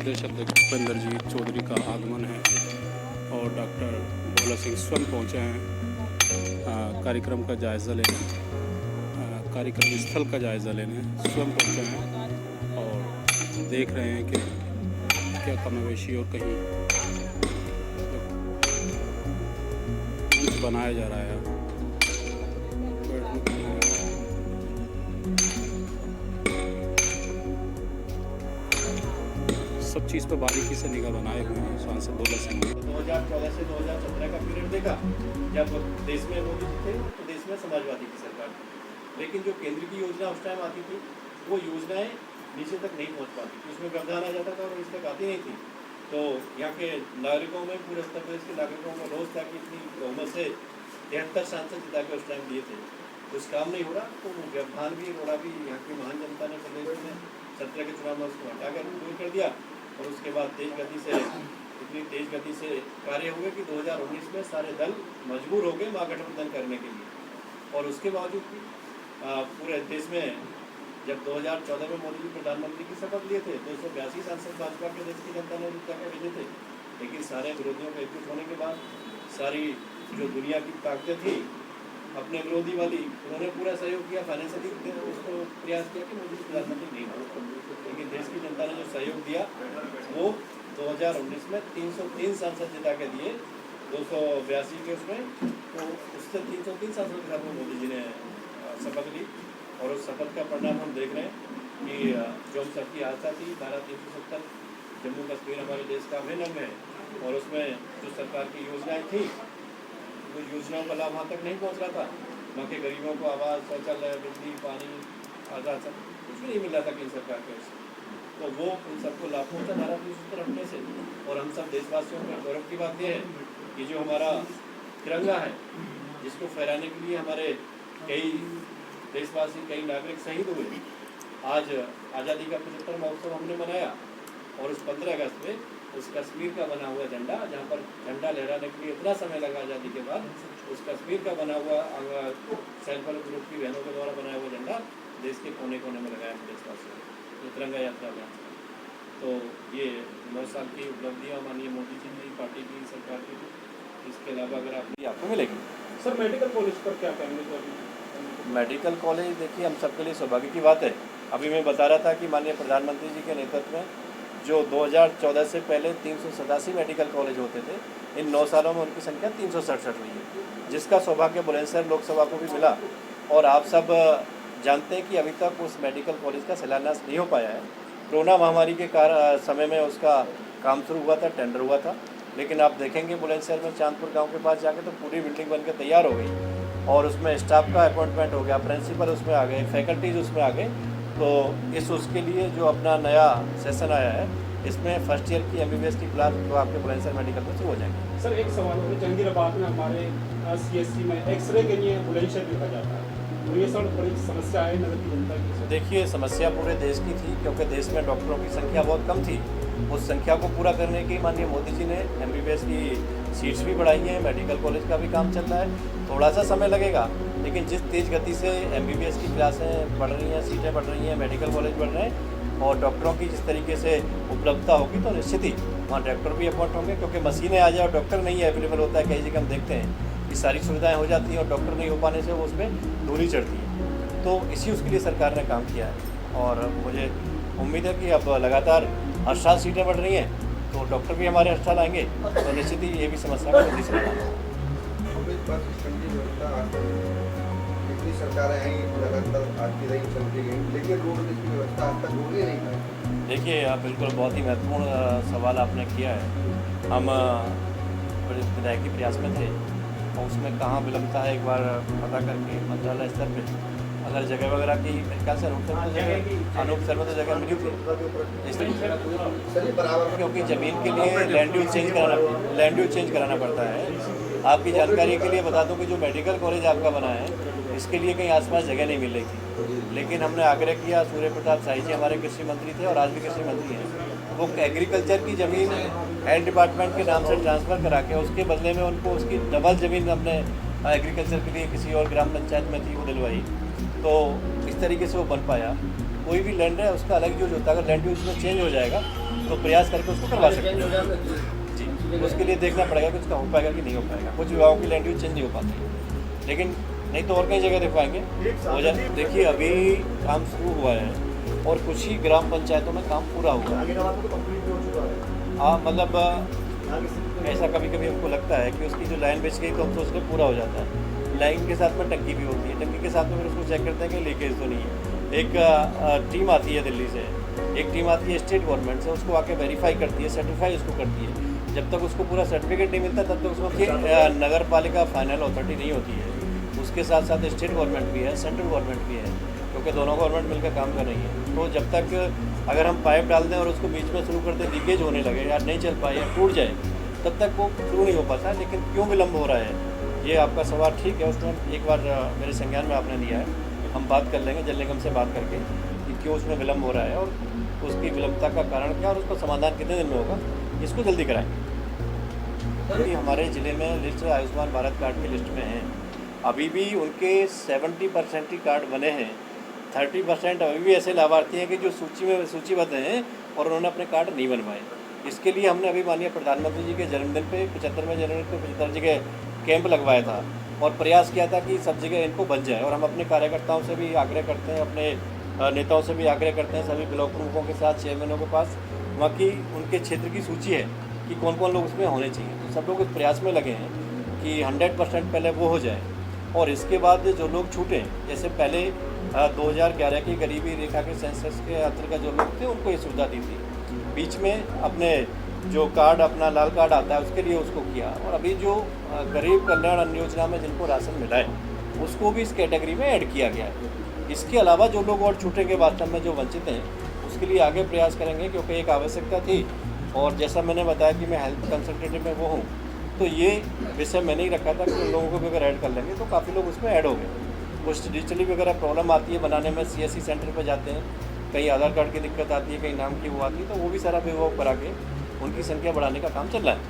प्रदेश अध्यक्ष भूपेंद्रजीत चौधरी का आगमन है और डॉक्टर भोला सिंह स्वयं पहुंचे हैं कार्यक्रम का जायज़ा लेने, कार्यक्रम स्थल का जायज़ा लेने स्वयं पहुंचे हैं और देख रहे हैं कि क्या कमोवेशी और कहीं मंच बनाया जा रहा है। सब चीज़ पर बारीकी से निगाह बनाए हुए हैं सांसद भोला सिंह। 2014 से 2017 का पीरियड देखा जब देश में मोदी जी थे तो देश में समाजवादी की सरकार थी, लेकिन जो केंद्र की योजना उस टाइम आती थी वो योजनाएं नीचे तक नहीं पहुंच पाती थी, उसमें व्यवधान आ जाता था और इस तक आती नहीं थी। तो यहाँ के नागरिकों में, पूरे उत्तर प्रदेश के नागरिकों में रोज था कि इतनी बहुमत से 73 सांसद जिता के उस टाइम दिए थे, कुछ काम नहीं हो रहा। तो वो व्यवधान भी, रोड़ा भी यहाँ की महान जनता ने प्रदेश में 17 के चुनाव में उसको हटाकर दूर कर दिया और उसके बाद इतनी तेज गति से कार्य हुए कि 2019 में सारे दल मजबूर हो गए महागठबंधन करने के लिए। और उसके बावजूद भी पूरे देश में जब 2014 में मोदी जी प्रधानमंत्री की शपथ लिए थे 282 सांसद भाजपा के देश की जनता ने जिता के भेजे थे, लेकिन सारे विरोधियों के एकजुट होने के बाद सारी जो दुनिया की ताकतें थी अपने विरोधी वाली, उन्होंने पूरा सहयोग किया, फाइनेंशियली उसको प्रयास किया कि मोदी प्रधानमंत्री नहीं हो, लेकिन देश की जनता ने जो सहयोग दिया वो 2019 में 303 सांसद जिता के दिए 282 के उसमें। तो उससे 303 सांसद के साथ में मोदी जी ने शपथ ली और उस शपथ का परिणाम हम देख रहे हैं कि जो हम सबकी आशा थी, धारा 370 जम्मू कश्मीर हमारे देश का अभिन्न अंग है और उसमें जो सरकार की योजनाएं थी वो योजनाओं का लाभ वहाँ तक नहीं पहुँच रहा था। वहाँ के गरीबों को आवास, शौचालय, बिजली, पानी, आजाद सब कुछ भी नहीं मिल रहा था केंद्र सरकार की ओर से। तो वो उन सबको लाभ पहुँचा धारा 370 रखने से। और हम सब देशवासियों में गौरव की बात यह है कि जो हमारा तिरंगा है जिसको फहराने के लिए हमारे कई देशवासी, कई नागरिक शहीद हुए, आज आज़ादी का 75वां महोत्सव हमने मनाया और उस 15 अगस्त में उस कश्मीर का बना हुआ झंडा, जहाँ पर झंडा लहराने के लिए इतना समय लगा आज़ादी के बाद, उस कश्मीर का बना हुआ सेल्फ हेल्प ग्रुप की बहनों के द्वारा बनाया हुआ झंडा देश के कोने कोने में लगाया देशवासियों ने तिरंगा यात्रा में। तो ये 9 साल की उपलब्धियाँ माननीय मोदी जी की, पार्टी की, सरकार की। इसके अलावा अगर आपको मिलेगी सर मेडिकल कॉलेज पर क्या कहेंगे? मेडिकल कॉलेज देखिए हम सबके लिए सौभाग्य की बात है। अभी मैं बता रहा था कि माननीय प्रधानमंत्री जी के नेतृत्व में जो 2014 से पहले 387 मेडिकल कॉलेज होते थे, इन 9 सालों में उनकी संख्या 367 हुई है, जिसका सौभाग्य बुलंदशहर लोकसभा को भी मिला। और आप सब जानते हैं कि अभी तक उस मेडिकल कॉलेज का शिलान्यास नहीं हो पाया है। कोरोना महामारी के समय में उसका काम शुरू हुआ था, टेंडर हुआ था, लेकिन आप देखेंगे बुलंदशहर में चांदपुर गाँव के पास जाके तो पूरी बिल्डिंग बनकर तैयार हो गई और उसमें स्टाफ का अपॉइंटमेंट हो गया, प्रिंसिपल उसमें आ गए, फैकल्टीज उसमें आ गए। तो उसके लिए जो अपना नया सेशन आया है, इसमें फर्स्ट ईयर की MBBS की क्लास जो आपके बुलंदशहर मेडिकल में शुरू हो जाएंगे। सर एक सवाल है, जहांगीराबाद में हमारे CSC में एक्सरे के लिए बुलंदशहर लिखा जाता है, तो ये सब बड़ी समस्या है नगर की जनता की। देखिए समस्या पूरे देश की थी क्योंकि देश में डॉक्टरों की संख्या बहुत कम थी। उस संख्या को पूरा करने के माननीय मोदी जी ने MBBS की सीट्स भी बढ़ाई हैं, मेडिकल कॉलेज का भी काम चल रहा है। थोड़ा सा समय लगेगा, लेकिन जिस तेज़ गति से MBBS की क्लासें बढ़ रही हैं, सीटें बढ़ रही हैं, मेडिकल कॉलेज बढ़ रहे हैं और डॉक्टरों की जिस तरीके से उपलब्धता होगी तो निश्चित ही वहाँ डॉक्टर भी अपॉइंट होंगे, क्योंकि मशीनें आ जाए और डॉक्टर नहीं अवेलेबल होता है। कई जगह हम देखते हैं कि सारी सुविधाएँ हो जाती हैं और डॉक्टर नहीं हो पाने से वो उसमें दूरी चढ़ती है। तो उसके लिए सरकार ने काम किया है और मुझे उम्मीद है कि अब लगातार हर साल सीटें बढ़ रही हैं तो डॉक्टर भी हमारे हर साल आएंगे तो निश्चित ही ये भी समस्या को जल्दी से सरकार लगातार आती रही, चलती गई, लेकिन रोड की व्यवस्था आज तक हो नहीं पाई। देखिए आप बिल्कुल बहुत ही महत्वपूर्ण सवाल आपने किया है। हम बड़े विधायकी प्रयास में थे और उसमें कहाँ विलंबता है एक बार पता करके मंत्रालय स्तर पर अगर जगह वगैरह की मेरे ख्याल से अनूप सर में तो जगह मिली थी, क्योंकि ज़मीन के लिए लैंड यूज चेंज कराना पड़ता है। आपकी जानकारी के लिए बता दूं कि जो मेडिकल कॉलेज आपका बना है इसके लिए कहीं आसपास जगह नहीं मिलेगी, लेकिन हमने आग्रह किया, सूर्य प्रताप शाही जी हमारे कृषि मंत्री थे और आज भी कृषि मंत्री हैं, वो एग्रीकल्चर की ज़मीन हेल्थ डिपार्टमेंट के नाम से ट्रांसफ़र करा के उसके बदले में उनको उसकी डबल ज़मीन हमने एग्रीकल्चर के लिए किसी और ग्राम पंचायत में थी वो दिलवाई। तो इस तरीके से वो बन पाया। कोई भी लैंड है उसका अलग यूज होता है, अगर लैंड यूज में चेंज हो जाएगा तो प्रयास करके उसको करवा सकते हैं जी। उसके लिए देखना पड़ेगा कि उसका हो पाएगा कि नहीं हो पाएगा। कुछ विभागों की लैंड यूज चेंज नहीं हो पाती, लेकिन नहीं तो और कई जगह देख पाएंगे हो जाए। देखिए अभी काम शुरू हुआ है और कुछ ही ग्राम पंचायतों में काम पूरा हुआ है। हाँ मतलब ऐसा कभी कभी हमको लगता है कि उसकी जो लाइन बेच गई तो हम सोचते पूरा हो जाता है। लाइन के साथ में टंकी भी होती है, टंकी के साथ में फिर उसको चेक करते हैं कि लीकेज तो नहीं है। एक टीम आती है दिल्ली से, एक टीम आती है स्टेट गवर्नमेंट से, उसको आके वेरीफाई करती है, सर्टिफाई उसको करती है। जब तक उसको पूरा सर्टिफिकेट नहीं मिलता तब तक उसमें नगर पालिका फाइनल अथॉरिटी नहीं होती है। उसके साथ साथ स्टेट गवर्नमेंट भी है, सेंट्रल गवर्नमेंट भी है, क्योंकि दोनों गवर्नमेंट मिलकर काम कर रही है। तो जब तक अगर हम पाइप डाल दें और उसको बीच में शुरू कर दें, लीकेज होने लगे या नहीं चल पाए या टूट जाए, तब तक वो शुरू नहीं हो पाता। लेकिन क्यों विलम्ब हो रहा है, ये आपका सवाल ठीक है, उसमें एक बार मेरे संज्ञान में आपने लिया है, हम बात कर लेंगे जल निगम से बात करके कि क्यों उसमें विलम्ब हो रहा है और उसकी विलम्बता का कारण क्या और उसका समाधान कितने दिन में होगा, इसको जल्दी कराएंगे। क्योंकि हमारे ज़िले में लिस्ट आयुष्मान भारत कार्ड की लिस्ट में है, अभी भी उनके 70% ही कार्ड बने हैं। 30% अभी भी ऐसे लाभार्थी हैं कि जो सूचीबद्ध हैं और उन्होंने अपने कार्ड नहीं बनवाए। इसके लिए हमने अभी माननीय प्रधानमंत्री जी के जन्मदिन पे 75वें जन्मदिन पे 75 जगह कैंप लगवाया था और प्रयास किया था कि सब जगह इनको बन जाए। और हम अपने कार्यकर्ताओं से भी आग्रह करते हैं, अपने नेताओं से भी आग्रह करते हैं, सभी ब्लॉक प्रमुखों के साथ, चेयरमैनों के पास वहाँ की उनके क्षेत्र की सूची है कि कौन कौन लोग उसमें होने चाहिए। तो सब लोग इस प्रयास में लगे हैं कि 100% पहले वो हो जाए और इसके बाद जो लोग छूटें, जैसे पहले 2011 की गरीबी रेखा के सेंसस के अंतर्गत जो लोग थे उनको ये सुविधा दी थी। बीच में अपने जो कार्ड अपना लाल कार्ड आता है उसके लिए उसको किया, और अभी जो गरीब कल्याण अन्न योजना में जिनको राशन मिला है उसको भी इस कैटेगरी में ऐड किया गया है। इसके अलावा जो लोग और छूटेंगे वास्तव में जो वंचित हैं उसके लिए आगे प्रयास करेंगे, क्योंकि एक आवश्यकता थी। और जैसा मैंने बताया कि मैं हेल्थ कंसल्टेटिव में वो हूँ, तो ये विषय मैंने ही रखा था कि उन लोगों को भी अगर ऐड कर लेंगे तो काफ़ी लोग उसमें ऐड हो गए। कुछ डिजिटली वगैरह प्रॉब्लम आती है बनाने में, CSC सेंटर पर जाते हैं, कहीं आधार कार्ड की दिक्कत आती है, कहीं नाम की वो आती है, तो वो भी सारा विभाग करा के उनकी संख्या बढ़ाने का काम चल रहा है।